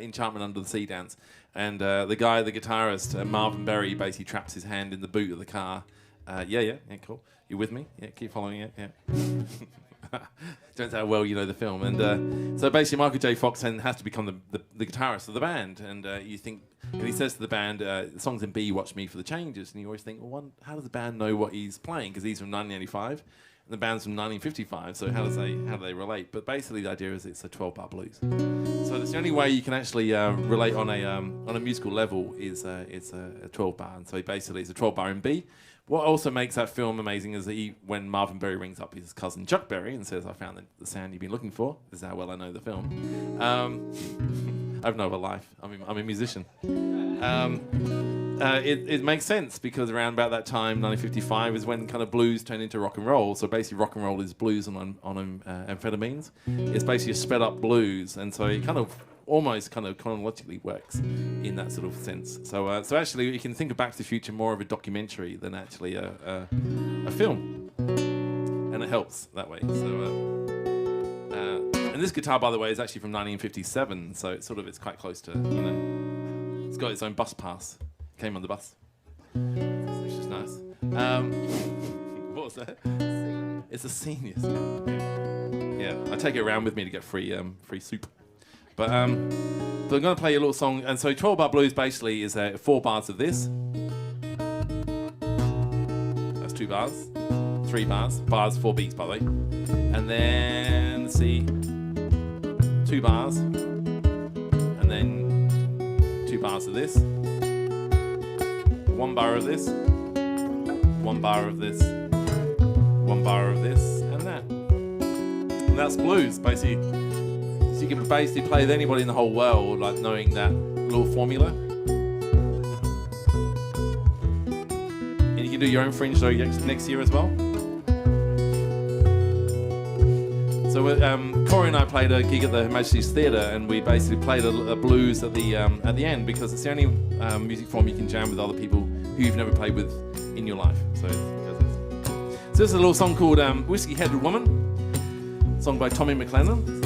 Enchantment Under the Sea dance. And the guy, the guitarist, Marvin Berry, basically traps his hand in the boot of the car. Yeah, cool. You with me? Yeah, keep following it, yeah. Don't know how well you know the film. And so basically Michael J. Fox then has to become the guitarist of the band. And you think, and he says to the band, the song's in B, watch me for the changes. And you always think, well, how does the band know what he's playing? Because he's from 1985. And the band's from 1955, so how do they relate? But basically the idea is it's a 12-bar blues. So that's the only way you can actually relate on a musical level is it's a 12-bar. And so basically it's a 12-bar in B. What also makes that film amazing is that when Marvin Berry rings up his cousin Chuck Berry and says, I found the sound you've been looking for. This is how well I know the film. I have no other life. I'm a musician. It makes sense because around about that time, 1955, is when kind of blues turned into rock and roll. So basically rock and roll is blues on amphetamines. It's basically a sped up blues. And so it kind of almost kind of chronologically works in that sort of sense. So actually you can think of Back to the Future more of a documentary than actually a film. And it helps that way. So and this guitar, by the way, is actually from 1957. So it's quite close to, it's got its own bus pass. Came on the bus, which is nice. What was that? It's a seniors. Yeah, I take it around with me to get free soup. But I'm going to play a little song. And so 12-bar blues basically is 4 bars of this. That's 2 bars. 3 bars. Bars, 4 beats, by the way. And then, let's see, 2 bars. And then 2 bars of this. 1 bar of this. 1 bar of this. 1 bar of this. And that. And that's blues, basically. So you can basically play with anybody in the whole world, like knowing that little formula. And you can do your own Fringe show next year as well. So Corey and I played a gig at the Her Majesty's Theatre, and we basically played a blues at the end because it's the only music form you can jam with other people who you've never played with in your life. So this is a little song called Whiskey Headed Woman, song by Tommy McLennan.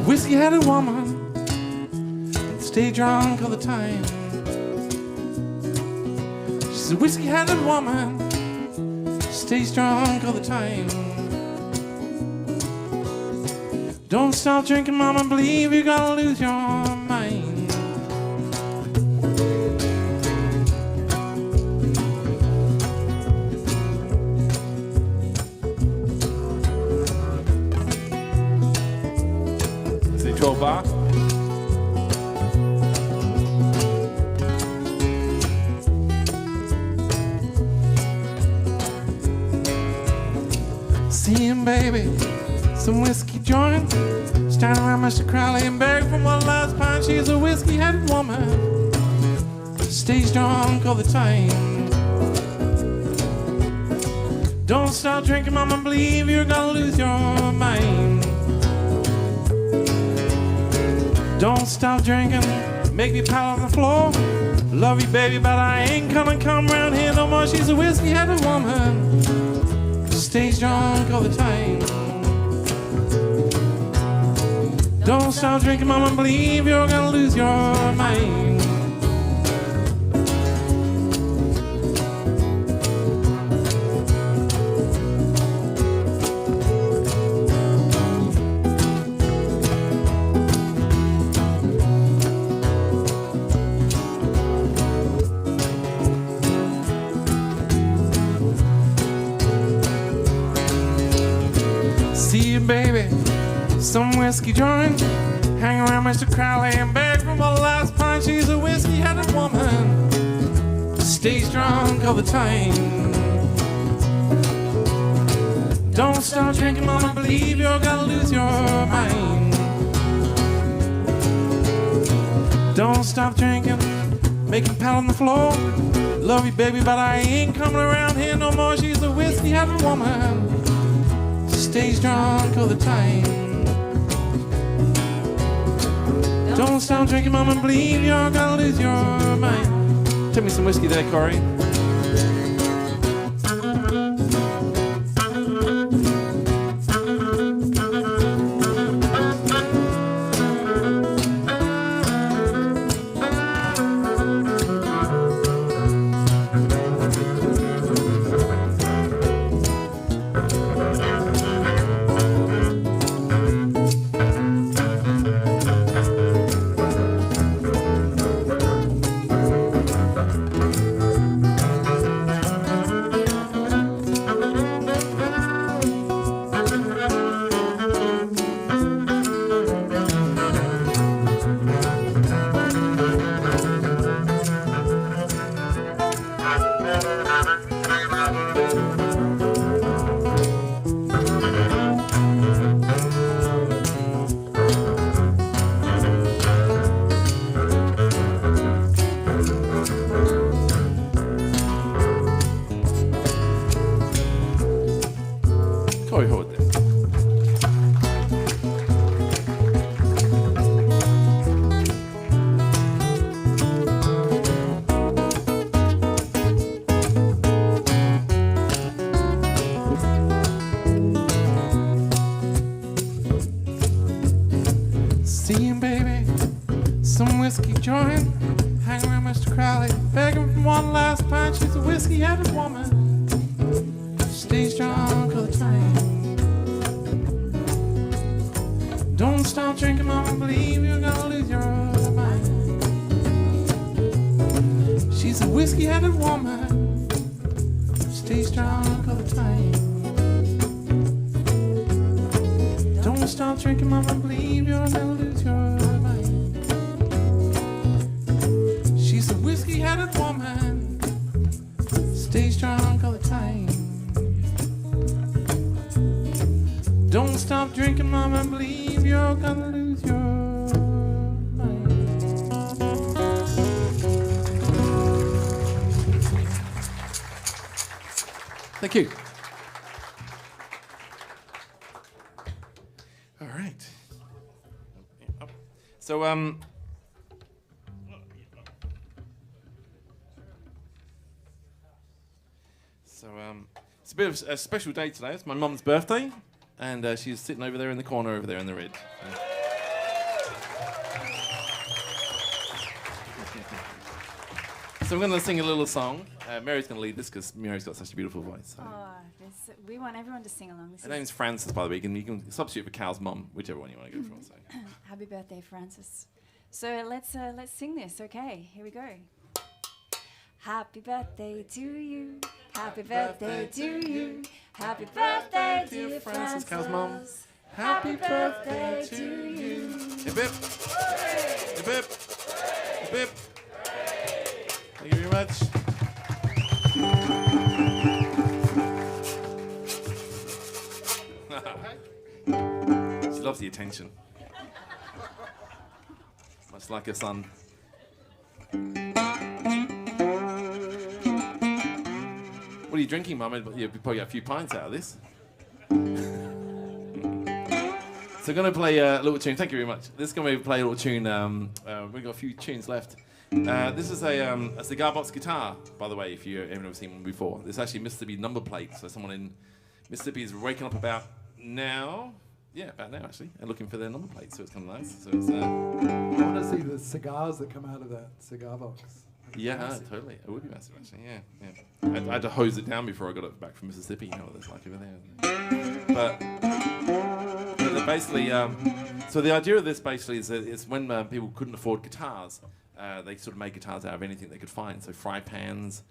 Whiskey-headed woman, stay drunk all the time. She's a whiskey-headed woman, stays drunk all the time. Don't stop drinking, mama, believe you're gonna lose your mind. Bar. Seeing baby, some whiskey joint, standing around Mr. Crowley and beg for one last pint. She's a whiskey-headed woman, stays drunk all the time. Don't stop drinking, mama, believe you're gonna lose your mind. Don't stop drinking, make me pout on the floor. Love you, baby, but I ain't gonna come round here no more. She's a whiskey-headed woman, stays drunk all the time. Don't stop drinking, mama, believe you're gonna lose your mind. Baby, some whiskey joint, hang around Mr. Crowley and beg for my last pint. She's a whiskey-headed woman, stays drunk all the time. Don't stop drinking, mama, believe you're gonna lose your mind. Don't stop drinking, making pound on the floor. Love you, baby, but I ain't coming around here no more. She's a whiskey-having woman. Stays drunk all the time. Don't stop drinking, mama, and believe you're gonna lose your mind. Take me some whiskey there, Corey. Seeing baby, some whiskey joint, hang around Mr. Crowley, begging for one last pint. She's a whiskey-headed woman, stays drunk all the time. Don't stop drinking, mama, believe you're gonna lose your mind. She's a whiskey-headed woman, stays drunk all the time. Don't stop drinking, mama, believe you're gonna lose your mind. She's a whiskey-headed woman, stays drunk all the time. Don't stop drinking, mama, believe you're gonna lose your mind. Thank you. All right. So, it's a bit of a special day today. It's my mum's birthday, and she's sitting over there in the corner over there in the red. So I'm going to sing a little song. Mary's going to lead this because Mary's got such a beautiful voice. So. Oh, we want everyone to sing along. Her name's Frances, by the way. You can substitute for Cal's mum, whichever one you want to go for. So. Happy birthday, Frances. So let's sing this. Okay, here we go. Happy birthday to you. Happy birthday to you. Happy birthday, dear Frances, Cal's mum. Happy birthday to you. Hip hip. Hip hip. Hip hip. Thank you very much. She loves the attention. Much like her son. What are you drinking, Mum? You've probably got a few pints out of this. So we're going to play a little tune. Thank you very much. This is going to play a little tune. We've got a few tunes left. This is a cigar box guitar, by the way, if you haven't ever seen one before. This is actually Mississippi number plate. So someone in Mississippi is waking up about now. Yeah, about now, actually, and looking for their number plate. So it's kind of nice. So it's, I want to see the cigars that come out of that cigar box. Yeah, totally. It would be massive, actually. Yeah. I had to hose it down before I got it back from Mississippi. You know what it's like over there. But basically, so the idea of this basically is that it's when people couldn't afford guitars, they sort of made guitars out of anything they could find. So fry pans,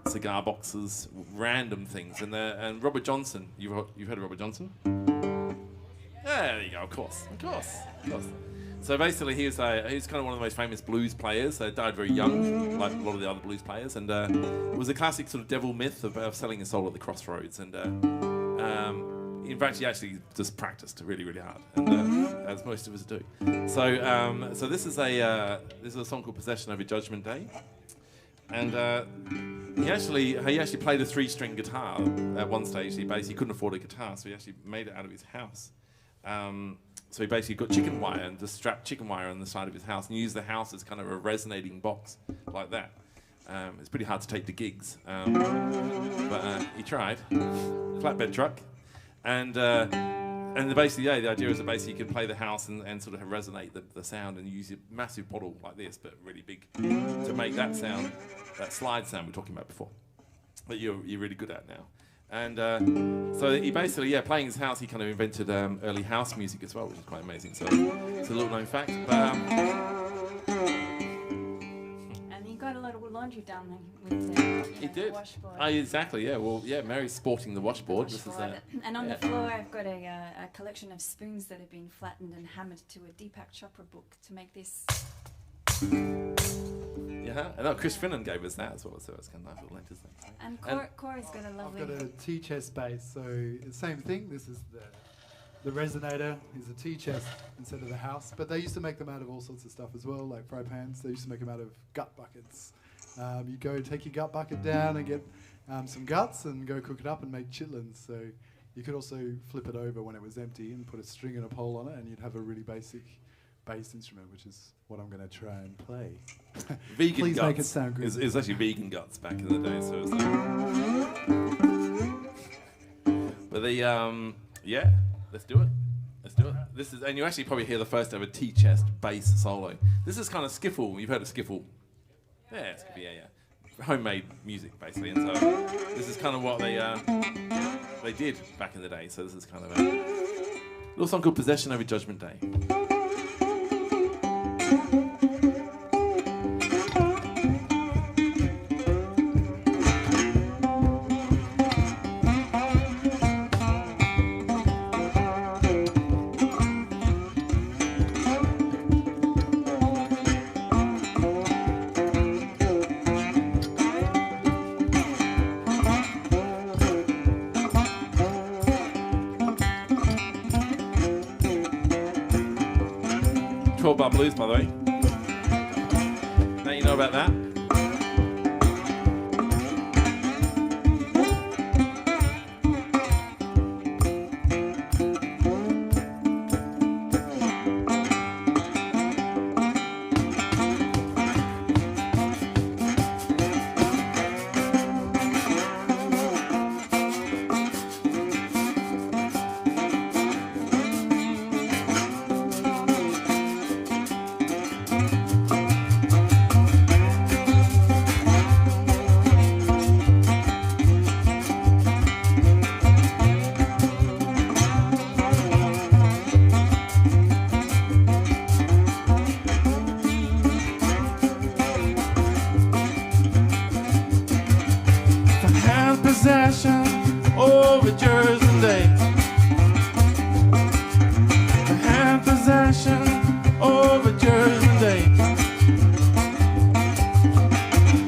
cigar boxes, random things. And Robert Johnson, you've heard of Robert Johnson? Yeah, there you go. Of course. So basically, he's kind of one of the most famous blues players. Died very young, like a lot of the other blues players, and it was a classic sort of devil myth of selling his soul at the crossroads. And in fact, he actually just practiced really, really hard, and as most of us do. So this is a song called "Possession Over Judgment Day," and he actually played a 3-string guitar at one stage. He couldn't afford a guitar, so he actually made it out of his house. So he basically got chicken wire and just strapped chicken wire on the side of his house and used the house as kind of a resonating box like that. It's pretty hard to take to gigs, but he tried. Flatbed truck, and basically, the idea is that basically you can play the house and sort of resonate the sound and use a massive bottle like this, but really big, to make that sound, that slide sound we were talking about before, that you're really good at now. And so he basically, playing his house, he kind of invented early house music as well, which is quite amazing. So it's a little known fact. But, and you got a lot of laundry done with the washboard. Oh, exactly, yeah. Well, yeah, Mary's sporting the washboard. And on the floor, I've got a collection of spoons that have been flattened and hammered to a Deepak Chopra book to make this. Yeah, and Chris Finnan gave us that as well, so it's kind of nice little letters. And Corey's got a lovely... I've got a T-chest bass, so the same thing. This is the resonator is a T-chest instead of the house, but they used to make them out of all sorts of stuff as well, like fry pans. They used to make them out of gut buckets. You go take your gut bucket down and get some guts and go cook it up and make chitlins. So you could also flip it over when it was empty and put a string and a pole on it, and you'd have a really basic bass instrument, which is what I'm going to try and play. Vegan Please guts. make it sound good. It's actually vegan guts back in the day, so it's but let's do it. Let's do it. This is, and you actually probably hear the first ever T-chest bass solo. This is kind of skiffle. You've heard of skiffle? Yeah, skiffle, yeah. Homemade music, basically. And so this is kind of what they did back in the day. So this is kind of a little song called "Possession Over Judgment Day." Bar Blues, by the way. Now you know about that. Possession over Judgment Day. I had possession over Judgment Day.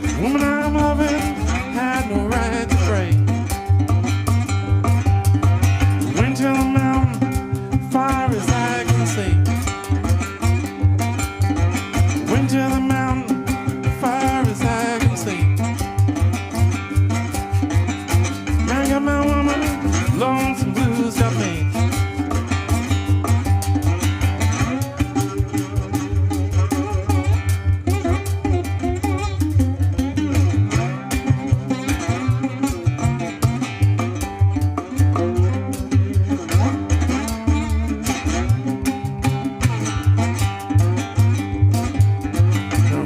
The woman I'm loving had no right to pray. Went to the mountain, far as I can see. Went to the mountain, far as I can see. Got my woman, lonesome blues got me.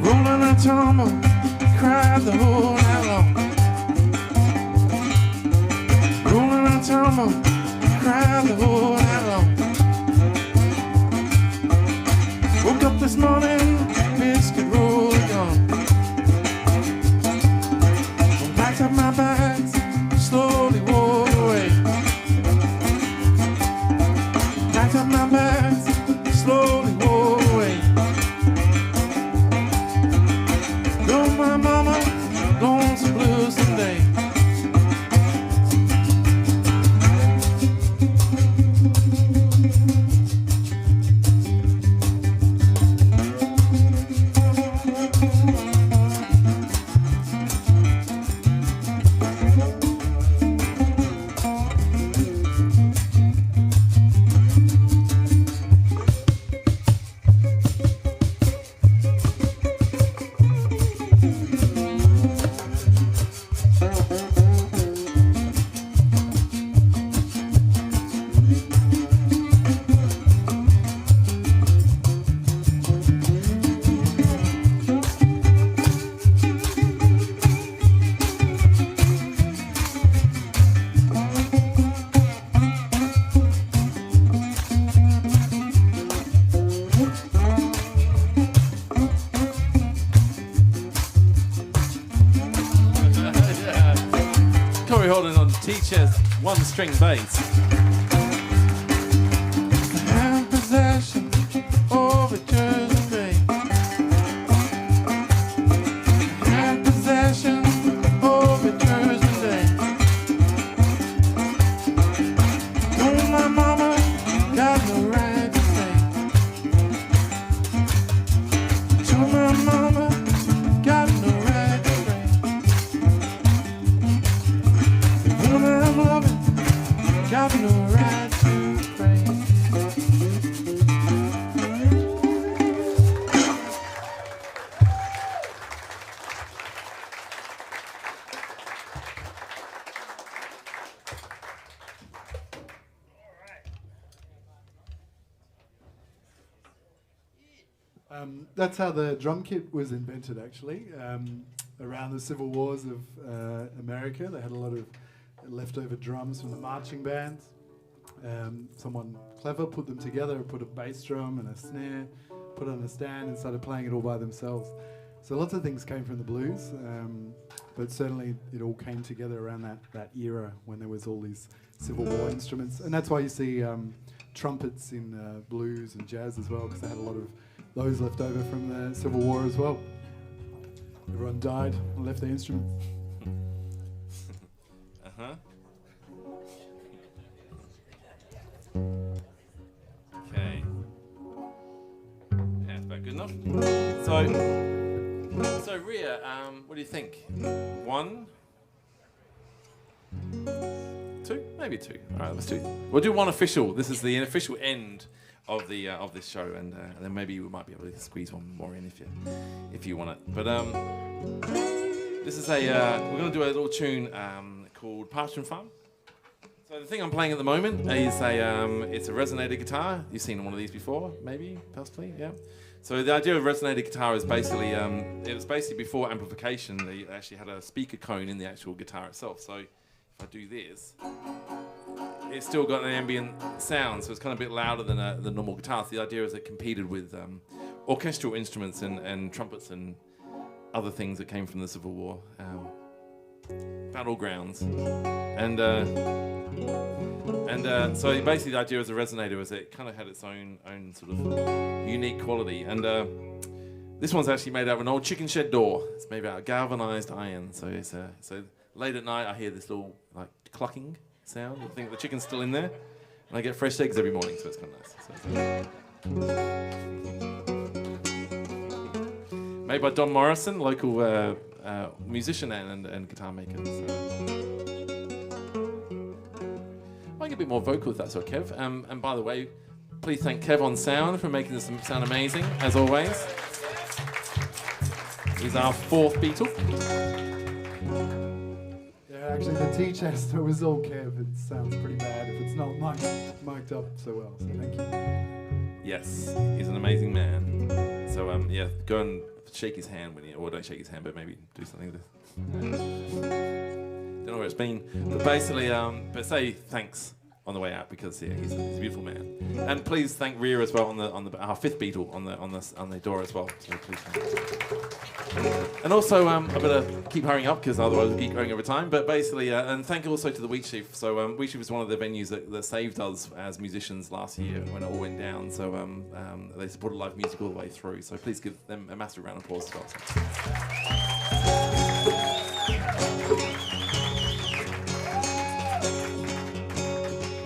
Rolling and tumble, cried the whole night long. Tumble, cried the whole night long. Woke up this morning, biscuit roll gone. Packed up my bags, slowly walked away. Packed up my bags, slowly walked away. Go my mama, lonesome blue someday. Holden on T-chest, one-string bass. Have possession over Jersey. Have possession over Jersey. Oh, my mama got no right to say. To my mama got no right to say. The woman I'm loving got no right to pray. That's how the drum kit was invented, actually. Around the civil wars of America, they had a lot of leftover drums from the marching bands. Someone clever put them together, put a bass drum and a snare, put it on a stand and started playing it all by themselves. So lots of things came from the blues, but certainly it all came together around that era when there was all these Civil War instruments. And that's why you see trumpets in blues and jazz as well, because they had a lot of those left over from the Civil War as well. Everyone died and left their instruments. Uh-huh. Okay. Yeah, that's about good enough. So Rhea, what do you think? 1, 2, maybe 2. All right, let's do. We'll do one official. This is the official end of the of this show, and then maybe we might be able to squeeze one more in if you want it. But this is a we're going to do a little tune called Parchment Farm. So the thing I'm playing at the moment is it's a resonator guitar. You've seen one of these before, maybe, possibly, yeah. So the idea of resonator guitar is basically it was basically before amplification. They actually had a speaker cone in the actual guitar itself. So if I do this, it's still got an ambient sound, so it's kind of a bit louder than the normal guitar. So the idea is it competed with orchestral instruments and trumpets and other things that came from the Civil War, battlegrounds, and so basically the idea as a resonator was it kind of had its own sort of unique quality. And this one's actually made out of an old chicken shed door. It's made out of galvanized iron. So it's so late at night I hear this little like clucking sound. I think the chicken's still in there, and I get fresh eggs every morning, so it's kind of nice. Made by Don Morrison, local musician and guitar maker. So. I get a bit more vocal if that's okay, Kev. And by the way, please thank Kev on sound for making this sound amazing, as always. He's our 4th Beatle. Actually, the T-chest was all Kev. It sounds pretty bad if it's not mic'd up so well. So thank you. Yes, he's an amazing man. So yeah, go and shake his hand when or don't shake his hand, but maybe do something with this. Don't know where it's been, but basically, but say thanks on the way out because yeah, he's a beautiful man. And please thank Rhea as well on our 5th Beatle on the door as well. So please thank. And also, I better keep hurrying up because otherwise we'll keep going over time. But basically, and thank you also to the Wheat Sheaf. So Wheat Sheaf was one of the venues that saved us as musicians last year when it all went down. So they supported live music all the way through. So please give them a massive round of applause as well.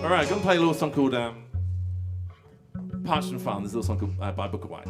All right, I'm going to play a little song called Parchment Farm. This is a little song called by Booker White.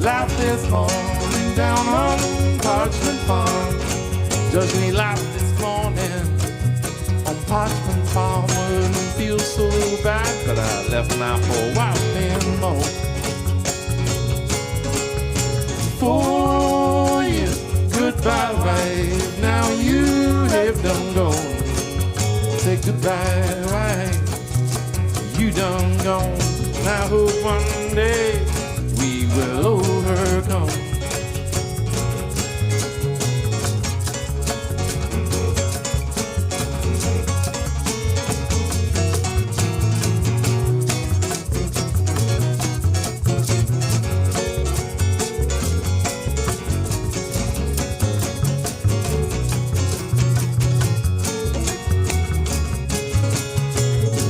laughed this morning down on Parchment Farm. Judge me laughed this morning on Parchment Farm. Wouldn't feel so bad, but I left my poor wife and more. 4 years, goodbye wife, now you have done gone. Say goodbye wife, you done gone. And I hope one day we will overcome.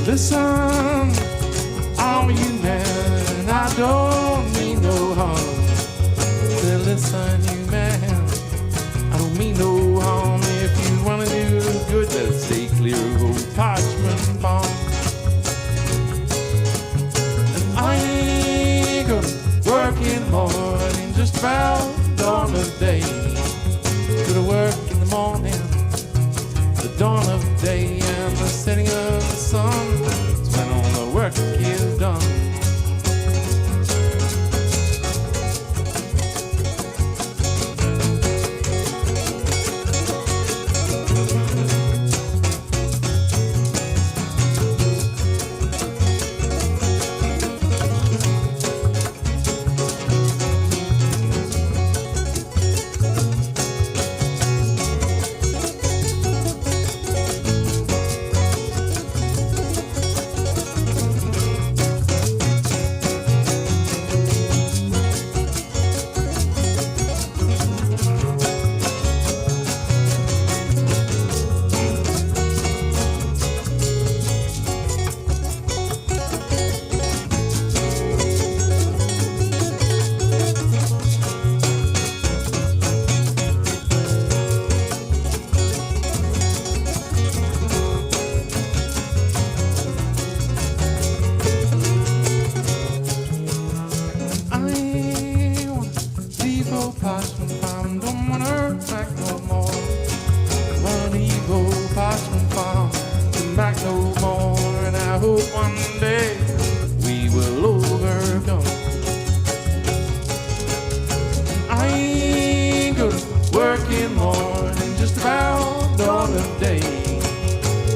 Listen, I'm you man, I don't mean no harm. Say listen, you man, I don't mean no harm. If you wanna do good, then stay clear of old Parchment Farm. And I ain't gonna work in the morning, just about dawn of day. Gonna work in the morning, the dawn of day and the setting of the sun. It's when all the work is done. Parchment Farm, don't wanna hurt back no more. Wanna leave old Parchment Farm, come back no more. And I hope one day we will overcome. I ain't gonna work in the morning, just about dawn of day.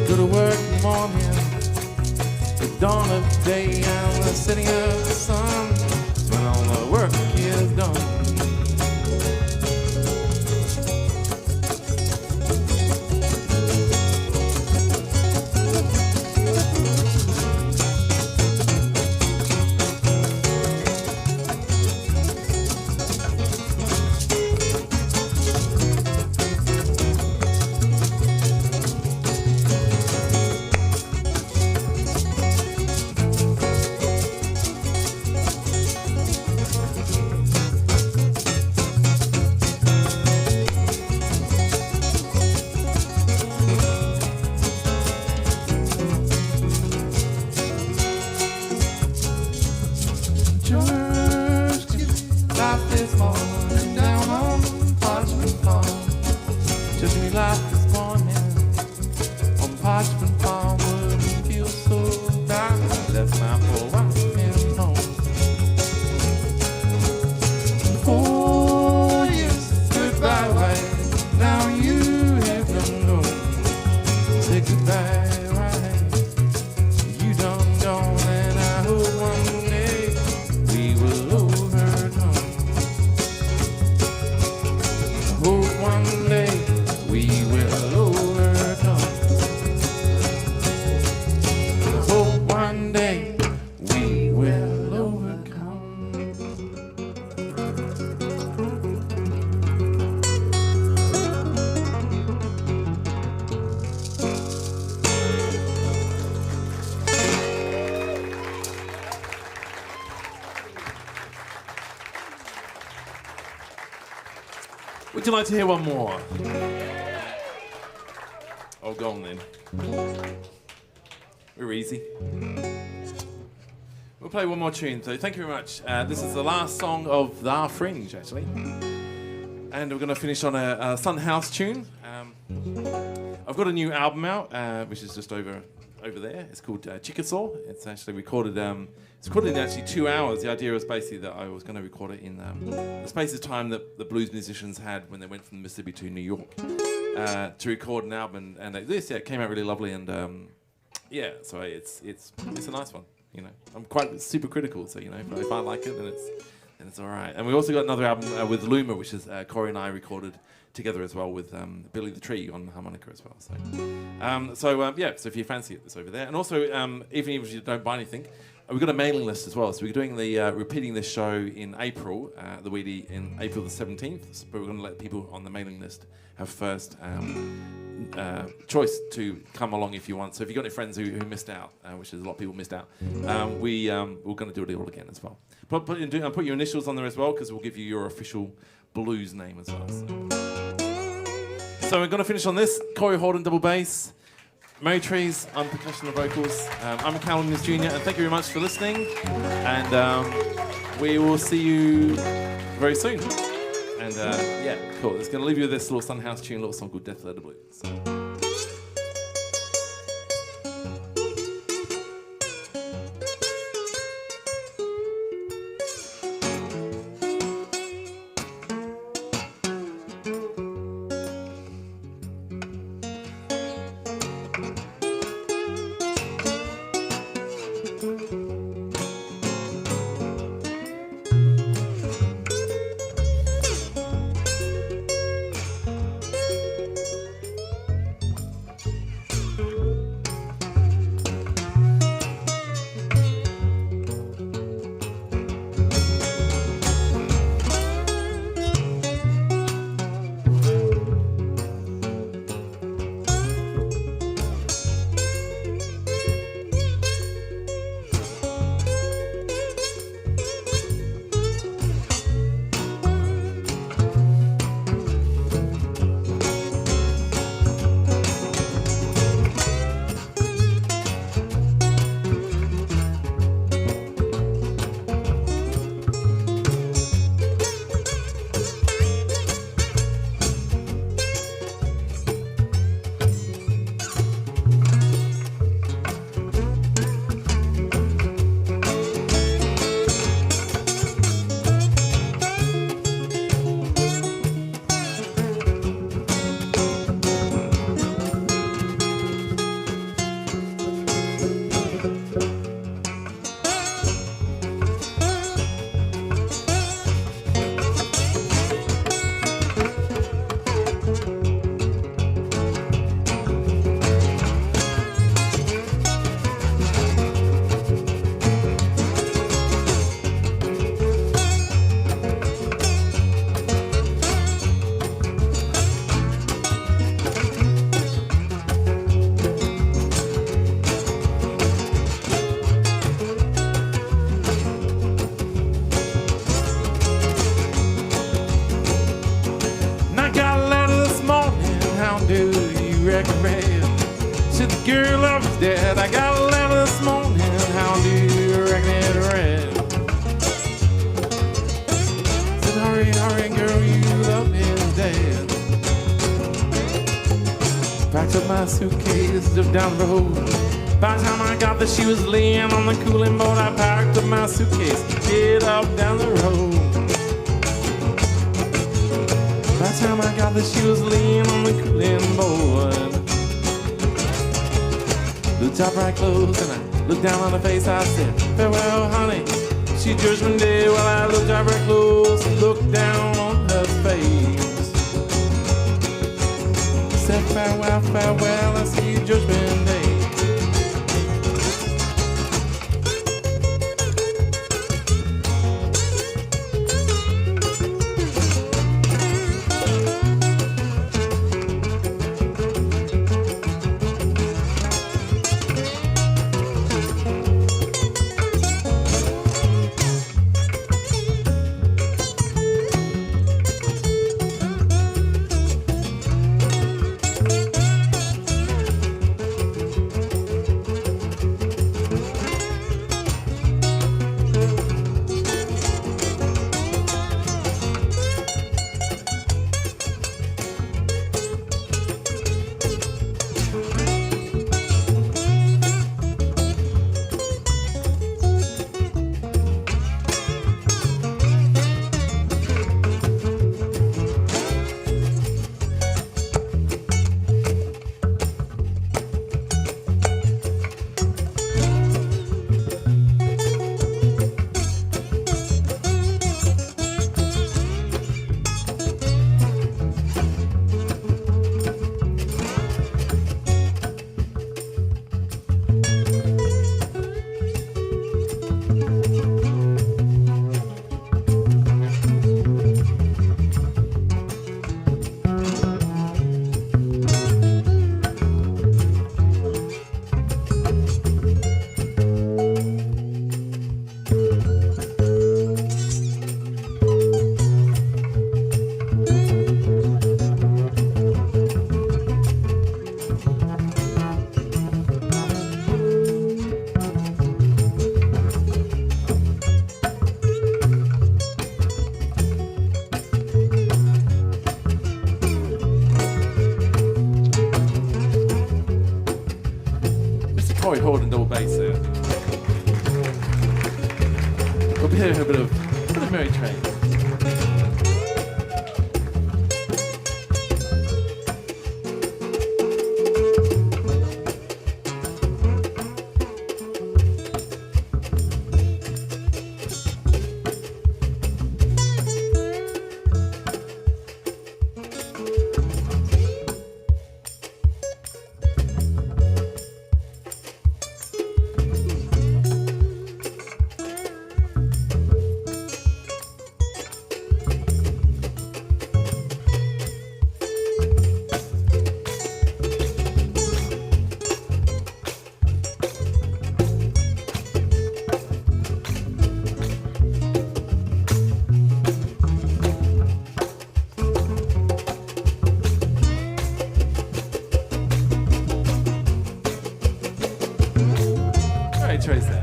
Go to work in the morning, the dawn of day and the setting of the sun. It's when all the work is done. Would you like to hear one more? Oh, go on then. We're easy. We'll play one more tune. So thank you very much. This is the last song of the Fringe, actually. And we're going to finish on a Sun House tune. I've got a new album out, which is just over there. It's called Chickasaw. It's actually recorded. It's recorded in actually 2 hours. The idea was basically that I was going to record it in the space of time that the blues musicians had when they went from Mississippi to New York to record an album. And it came out really lovely. And so it's a nice one. You know, I'm quite super critical. So if I like it, then it's all right. And we also got another album with Luma, which is Corey and I recorded together as well with Billy the Tree on harmonica as well. So if you fancy it, it's over there. And also, even if you don't buy anything, we've got a mailing list as well. So we're doing repeating this show in April, the WHEATY in April the 17th. But we're going to let people on the mailing list have first choice to come along if you want. So if you've got any friends who missed out, which is a lot of people missed out, we're going to do it all again as well. Put your initials on there as well, because we'll give you your official blues name as well. So we're going to finish on this. Corey Holden, double bass. Mary Trees on percussion and vocals. I'm Callum Williams Jr. and thank you very much for listening. And we will see you very soon. And cool. It's going to leave you with this little Sun House tune, a little song called Death Letter Blues. Said the girl I was dead. I got a letter this morning. How do you reckon it read? Said hurry, hurry, girl, you love is dead. Packed up my suitcase, drove down the road. By the time I got there, she was laying on the cooling board. I packed up my suitcase, head up down the road. By the time I got there, she was laying on the cooling board. Looked up right close and I looked down on her face. I said, farewell, honey. She judgment day. Well, I looked up right close and looked down on her face. Said, farewell, farewell, I see you judgment day. chord and double bass there. A bit of Mary Train. Trace that.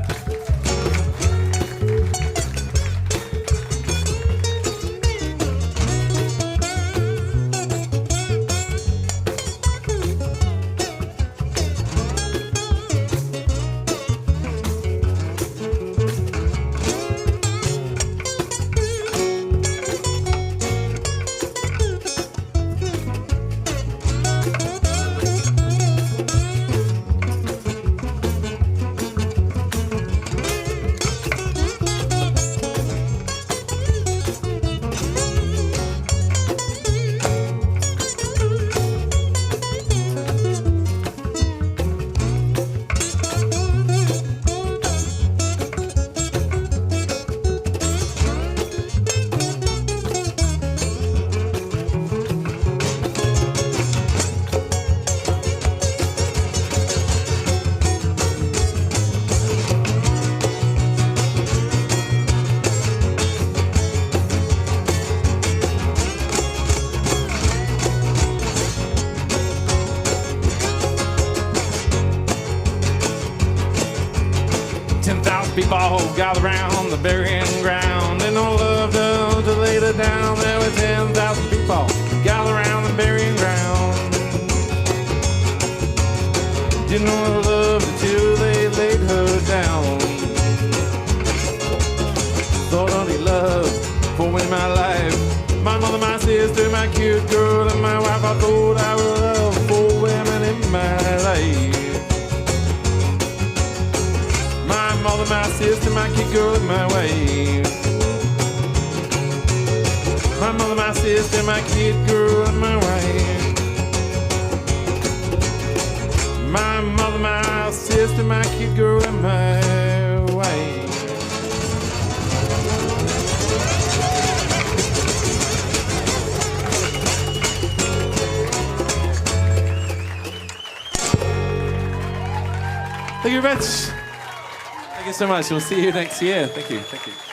People gather round the burying ground. Ain't no love to lay it down. There were 10,000 people gather round the burying ground. Didn't know love until they laid her down. Thought only love for winning my life. My mother, my sister, my cute girl, and my wife. I thought I would love for women in my life. My mother, my sister, my cute girl, and my wife. My mother, my sister, my cute girl, and my wife. My mother, my sister, my cute girl, and my wife. Thank you very much. Thank you so much. We'll see you next year. Thank you. Thank you.